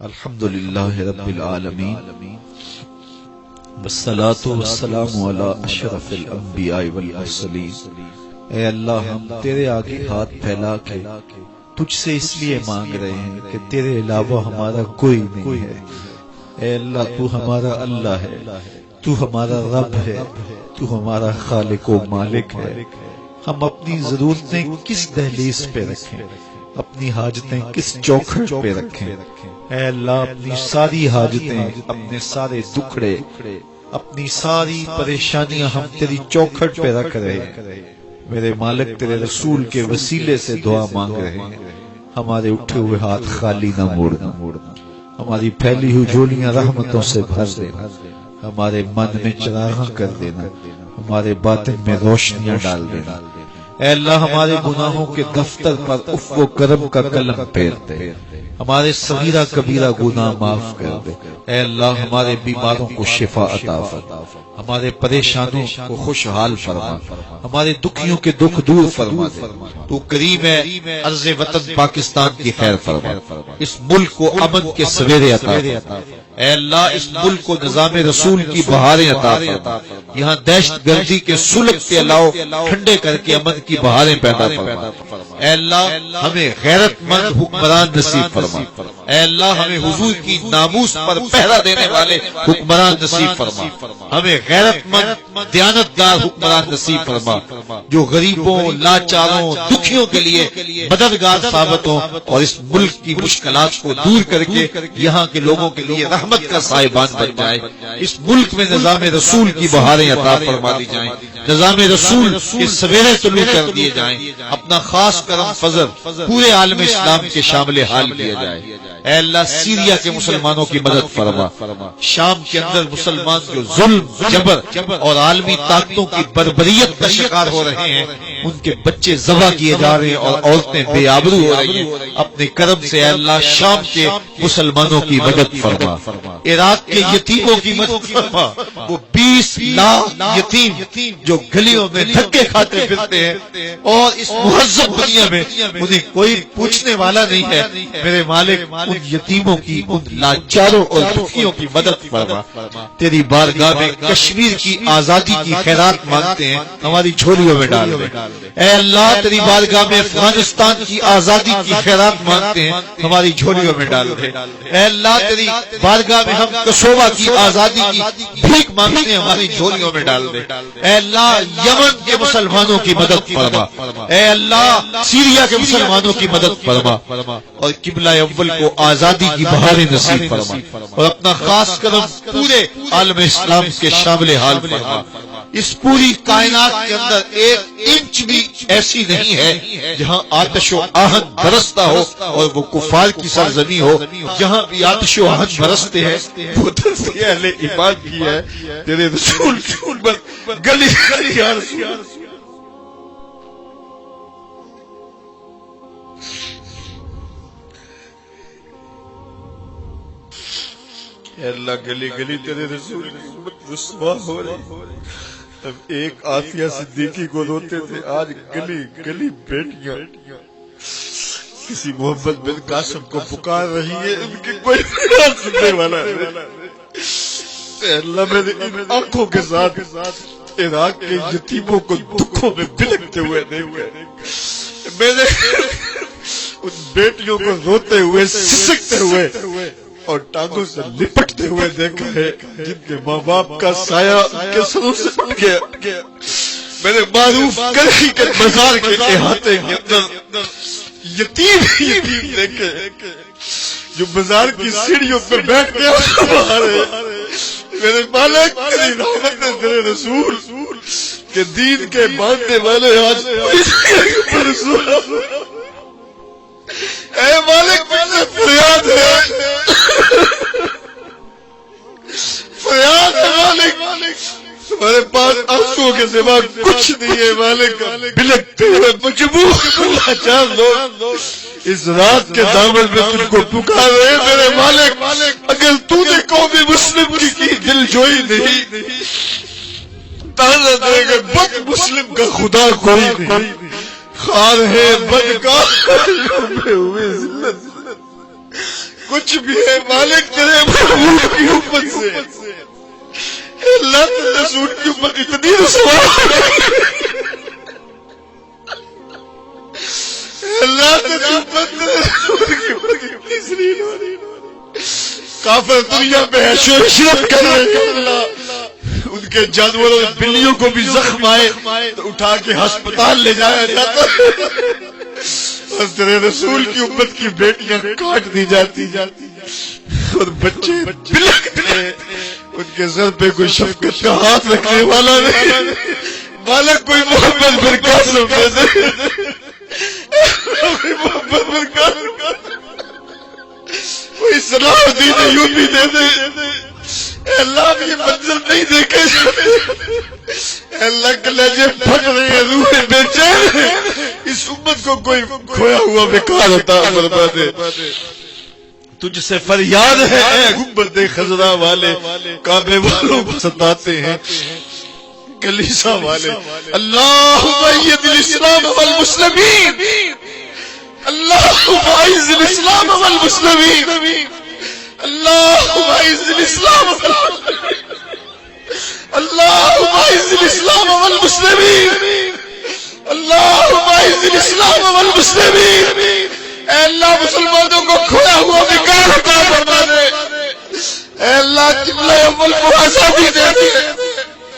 الحمدللہ رب العالمین والصلاة والسلام علی اشرف الانبیاء والمرسلین۔ اے اللہ، ہم تیرے آگے ہاتھ پھیلا کے تجھ سے اس لیے مانگ رہے ہیں کہ تیرے علاوہ ہمارا کوئی نہیں ہے۔ اے اللہ، تو ہمارا اللہ ہے، تو ہمارا رب ہے، تو ہمارا خالق و مالک ہے۔ ہم اپنی ضرورتیں کس دہلیز پہ رکھیں، اپنی حاجتیں کس چوکھٹ پہ رکھیں؟ اے اللہ، اپنی ساری حاجتیں، اپنے سارے دکھڑے، اپنی ساری پریشانیاں ہم تیری چوکھٹ پہ رکھ رہے ہیں۔ میرے مالک، تیرے رسول کے وسیلے سے دعا مانگ رہے ہیں، ہمارے اٹھے ہوئے ہاتھ خالی نہ موڑنا، ہماری پھیلی ہوئی جھولیاں رحمتوں سے بھر دینا، ہمارے من میں چراغاں کر دینا، ہمارے باطن میں روشنیاں ڈال دینا۔ اے اللہ، ہمارے گناہوں کے دفتر پر عفو و کرم کا قلم پھیر دے، ہمارے صغیرہ کبیرہ گناہ معاف کر دے۔ اے اللہ، ہمارے بیماروں کو شفا عطا فرما، ہمارے پریشانوں کو خوشحال فرما، ہمارے دکھیوں کے دکھ دور فرما دے۔ تو کریم ہے، عرض وطن پاکستان کی خیر فرما، اس ملک کو امن کے سویرے عطا فرما۔ اے اللہ، اس ملک کو نظام رسول کی بہاریں عطا فرما، یہاں دہشت گردی کے سلگتے الاؤ ٹھنڈے کر کے امن کی بہاریں پیدا فرما۔ اے اللہ، ہمیں غیرت مند حکمران نصیب فرما۔ اے اللہ، ہمیں حضور کی ناموس پر پہرا دینے والے حکمران نصیب فرما، ہمیں غیرت مند دیانتدار حکمران نصیب فرما، جو غریبوں، لاچاروں، دکھیوں کے لیے مددگار ثابت ہوں اور اس ملک کی مشکلات کو دور کر کے یہاں کے لوگوں کے لیے رحمت کا سائبان بن جائے۔ اس ملک میں نظام رسول کی بہاریں عطا فرما دی جائیں، نظام رسول کے سویرے طلوع کر دیے جائیں، اپنا خاص کرم فضل پورے عالم اسلام کے شامل حال کیا جائے۔ اے اللہ، سیریا کے مسلمانوں کی مدد فرما، شام کے اندر مسلمان جو ظلم، جبر اور عالمی طاقتوں کی بربریت کا شکار ہو رہے ہیں، ان کے بچے ذبح کیے جا رہے ہیں اور عورتیں بے آبرو ہو رہی ہیں، اپنے کرم سے اے اللہ شام کے مسلمانوں کی مدد فرما، عراق کے یتیموں کی مدد فرما۔ وہ 20 لاکھ یتیم جو گلیوں میں دھکے کھاتے پھرتے ہیں اور اس مہذب دنیا میں انہیں کوئی پوچھنے والا نہیں ہے، میرے مالک ان یتیموں کی، ان لاچاروں اور دکھیوں کی مدد فرما۔ تیری بارگاہ میں کشمیر کی آزادی کی خیرات مانگتے ہیں، ہماری جھولیوں میں ڈال دے۔ اے اللہ، تیری بارگاہ میں افغانستان کی آزادی کی خیرات مانگتے ہیں، ہماری جھولیوں میں ڈال دے۔ اے اللہ، تیری بارگاہ میں ہم کسووا کی آزادی کی بھیک مانگتے ہیں، ہماری جھولیوں میں ڈال دے۔ اے اللہ، یمن کے مسلمانوں کی مدد فرما، اے اللہ سیریا کے مسلمانوں کی مدد فرما، اور قبلہ اول کو آزادی کی بہاریں نصیب فرما، اور اپنا خاص کرم پورے عالم اسلام کے شامل حال فرما۔ اس پوری کائنات کے اندر ایک انچ بھی ایسی نہیں ہے جہاں آتش و آہن برستا ہو اور وہ کفار کی سرزمین ہو۔ جہاں بھی آتش و آہن برستے ہیں وہ طرف اہل ایمان کی ہے، تیرے رسول گلی گلی یا رسول اے اللہ، گلی گلی تیرے رسول کی امت رسوا ہو رہی۔ اب ایک آسیہ صدیقی کو روتے تھے، آج گلی گلی بیٹیاں کسی محمد بن قاسم کو پکار رہی ہے، ان کی کوئی سننے والا نہیں۔ اے اللہ، میں نے ان آنکھوں کے ساتھ عراق کے یتیموں کو دکھوں میں بلکتے ہوئے دیکھا، میں نے ان بیٹیوں کو روتے ہوئے، سسکتے ہوئے اور ٹانگوں سے لپٹتے ہوئے دیکھا ہے، جن کے ماں باپ کا سایہ ان کے سروں سے اٹھ گیا۔ میں نے معروف کرخی کے بازار کے احاطے کے اندر یتیم دیکھے جو بازار کی سیڑھیوں پہ بیٹھ کے آ رہے ہیں۔ میرے مالک، تیری رحمت ہے، تیرے رسول کے دین کے باندھنے والے آج اے مالک، مجھے فریاد ہے، فریاد ہے مالک، تمہارے پاس آنسوؤں کے سوا کچھ نہیں ہے مالک۔ بلکتے ہوئے مجبور لاچار لوگ اس رات کے دامن میں تجھ کو پکار رہے ہیں، میرے مالک۔ اگر تو نے قوم مسلم کی دل جوئی نہیں، تانا دے گا بد مسلم کا خدا کوئی نہیں، خار ہے بدکار ہوئے ذلت کچھ بھی ہے مالک تیرے محبوب کی امت سے، اللہ تیرے رسول کی امت اتنی رسوا اللہ تیری امت تیرے رسول کی امت اتنی ذلیل ہو رہی، کافر دنیا میں عیش و عشرت کر رہے ہیں، ان کے جانوروں بلیوں کو بھی زخم آئے تو اٹھا کے ہسپتال لے جایا جاتا اور تیرے رسول کی امت کی بیٹیاں کاٹ دی جاتی اور بچے بلکتے، ان کے سر پہ کوئی شفقت کا ہاتھ رکھنے والا نہیں، مالک کوئی محمد بن قاسم دے دے، کوئی محمد بن قاسم، کوئی صلاح الدین ایوبی دے دے، اے اللہ یہ منظر نہیں دیکھے، اے اللہ کلیجے پھٹ رہے ہیں، روحیں بے چین ہیں، اس امت کو کوئی کھویا ہوا بیکار عطا فرما دے، تجھ سے فریاد ہے اے گنبد خضرا والے، کعبے والوں کو ستاتے ہیں کلیسا والے، اللہم اید الاسلام والمسلمین، اللہم اعز الاسلام والمسلمین، اللہم اعز الاسلام والمسلمین، اللہم اعز الاسلام والمسلمین، اللہم اعز الاسلام والمسلمین، اے اللہ مسلمانوں کو کھویا ہوا بیکار عطا فرما دے، اے اللہ قبلہ اول کو آزادی دے دے،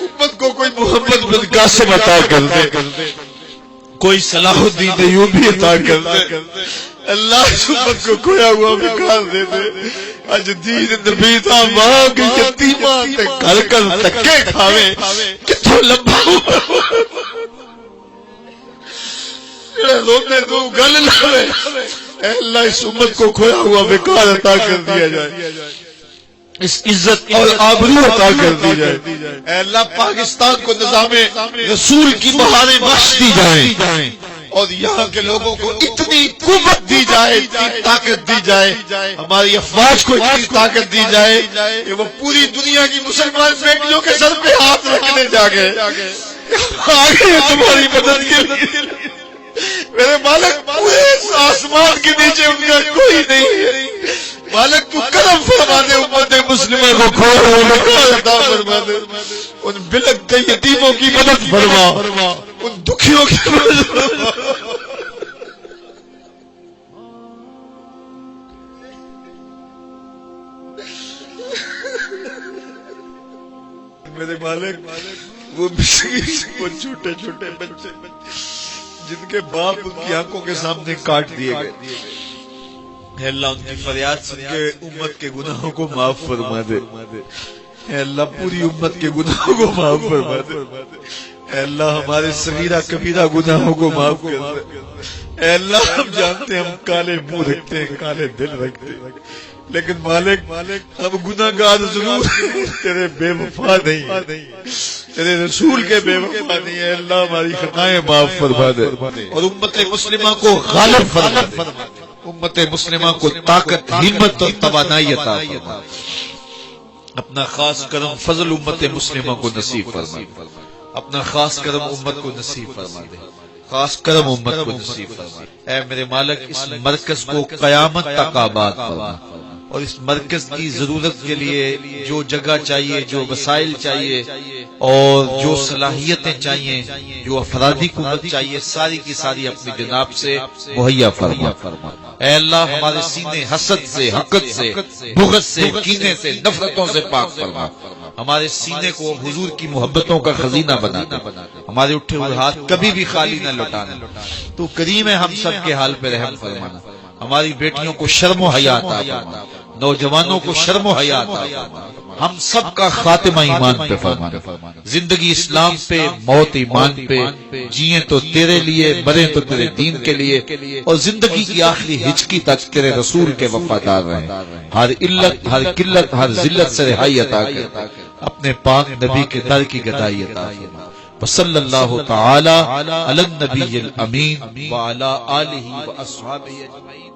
امت کو کوئی محمد بن قاسم عطا کر دے، کوئی صلاح الدین ایوبی عطا کر دے، اللہ اس امت کو کھویا ہوا بیکار دے دے، اج دین نبی دا ماں کی یتیماں تے گھر کر تکے کھاوے کتھوں لمبا رونے تو گل لاوے، اے اللہ اس امت کو کھویا ہوا بیکار عطا کر دیا جائے، اس عزت اور آبرو عطا کر دی جائے، اے اللہ پاکستان کو نظام رسول کی بہاریں بخش دی جائیں اور یہاں کے لوگوں کو اتنی قوت دی جائے، اتنی طاقت دی جائے، ہماری افواج کو اتنی طاقت دی جائے کہ وہ پوری دنیا کی مسلمان بیٹیوں کے سر پہ ہاتھ رکھنے جا گئے آگے تمہاری مدد کے لیے، میرے مالک پورے آسمان کے نیچے ان کا کوئی نہیں ہے، مالک تو کرم فرما دے، امت مسلمہ کو کھویا ہوا بیکار عطا فرما دے، ان بلکتے یتیموں کی مدد فرما، ان دکھیوں کی مدد فرما، میرے مالک وہ چھوٹے چھوٹے بچے جن کے باپ ان کی آنکھوں کے سامنے کاٹ دیے گئے، اے اللہ ان کی فریاد سن کے امت کے گناہوں کو معاف فرما دے، اے اللہ پوری امت کے گناہوں کو معاف فرما دے، اے اللہ ہمارے صغیرہ کبیرہ گناہوں کو معاف کر دے، اے اللہ ہم جانتے ہیں ہم کالے منہ رکھتے ہیں، کالے دل رکھتے ہیں، لیکن مالک ہم گناہگار ضرور تیرے بے وفا نہیں، تیرے رسول کے بے وفا نہیں ہے، اللہ ہماری خطائیں معاف فرما دے اور امت مسلمہ کو غالب فرما دے، امت مسلمہ کو طاقت، ہمت اور توانائی عطا فرما، اپنا خاص کرم فضل امت مسلمہ کو نصیب فرما دے، اپنا خاص کرم امت کو نصیب فرما دے، خاص کرم امت کو نصیب فرما، اے میرے مالک اس مرکز کو قیامت تک آباد فرما اور اس مرکز کی ضرورت کے لیے جو جگہ چاہیے، جو وسائل چاہیے اور جو صلاحیتیں چاہیے، جو افرادی قوت چاہیے، ساری کی ساری اپنی جناب سے مہیا فرما، اے اللہ ہمارے سینے حسد سے، حقد سے، بغض سے، کینے سے، نفرتوں سے پاک فرما، ہمارے سینے کو حضور کی محبتوں کا خزینہ بنا دے، ہمارے اٹھے ہوئے ہاتھ کبھی بھی خالی نہ لوٹانا، تو کریم ہے ہم سب کے حال پہ رحم فرمانا، ہماری بیٹیوں کو شرم و حیا عطا فرما، نوجوانوں کو شرم و حیا عطا فرما، ہم سب کا خاتمہ ایمان پہ فرمانا، زندگی اسلام پہ، موت ایمان پہ، جیئیں تو تیرے لیے، مریں تو تیرے دین کے لیے، اور زندگی کی آخری ہچکی تک تیرے رسول کے وفادار رہیں، ہر علت، ہر قلت، ہر ذلت سے رہائی عطا کر، اپنے پاک نبی کے در کی گدائی عطا فرما، وصلی اللہ تعالی علی النبی الامین وعلی آلہ واصحابہ اجمعین۔